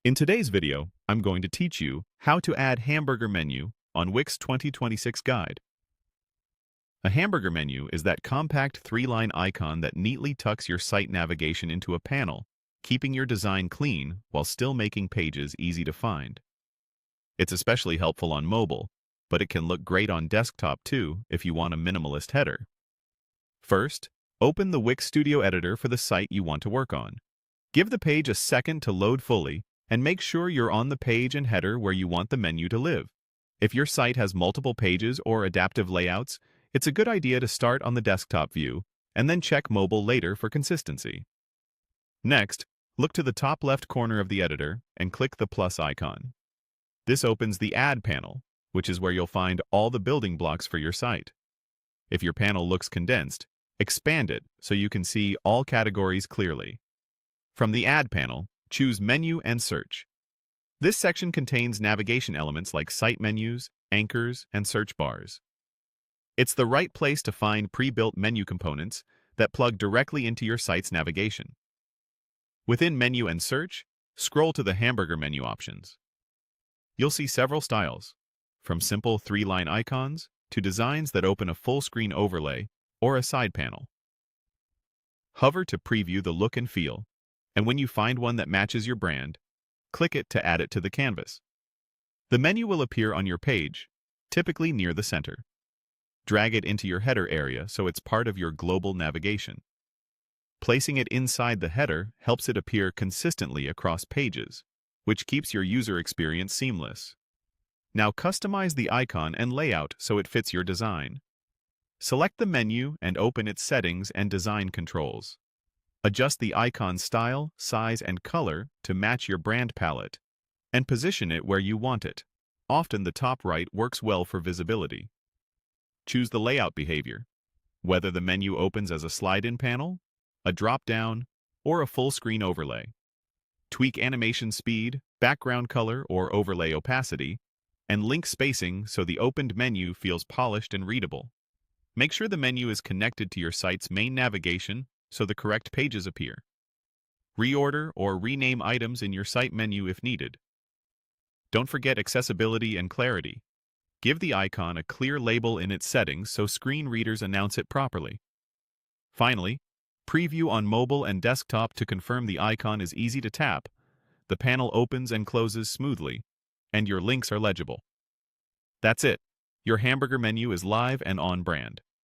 In today's video, I'm going to teach you how to add hamburger menu on Wix 2026 guide. A hamburger menu is that compact three-line icon that neatly tucks your site navigation into a panel, keeping your design clean while still making pages easy to find. It's especially helpful on mobile, but it can look great on desktop too if you want a minimalist header. First, open the Wix Studio Editor for the site you want to work on. Give the page a second to load fully, and make sure you're on the page and header where you want the menu to live. If your site has multiple pages or adaptive layouts, it's a good idea to start on the desktop view and then check mobile later for consistency. Next, look to the top left corner of the editor and click the plus icon. This opens the Add panel, which is where you'll find all the building blocks for your site. If your panel looks condensed, expand it so you can see all categories clearly. From the Add panel, choose Menu and Search. This section contains navigation elements like site menus, anchors, and search bars. It's the right place to find pre-built menu components that plug directly into your site's navigation. Within Menu and Search, scroll to the hamburger menu options. You'll see several styles, from simple three-line icons to designs that open a full-screen overlay or a side panel. Hover to preview the look and feel, and when you find one that matches your brand, click it to add it to the canvas. The menu will appear on your page, typically near the center. Drag it into your header area so it's part of your global navigation. Placing it inside the header helps it appear consistently across pages, which keeps your user experience seamless. Now customize the icon and layout so it fits your design. Select the menu and open its settings and design controls. Adjust the icon's style, size, and color to match your brand palette, and position it where you want it. Often the top right works well for visibility. Choose the layout behavior, whether the menu opens as a slide-in panel, a drop-down, or a full-screen overlay. Tweak animation speed, background color, or overlay opacity, and link spacing so the opened menu feels polished and readable. Make sure the menu is connected to your site's main navigation so the correct pages appear. Reorder or rename items in your site menu if needed. Don't forget accessibility and clarity. Give the icon a clear label in its settings so screen readers announce it properly. Finally, preview on mobile and desktop to confirm the icon is easy to tap, the panel opens and closes smoothly, and your links are legible. That's it. Your hamburger menu is live and on brand.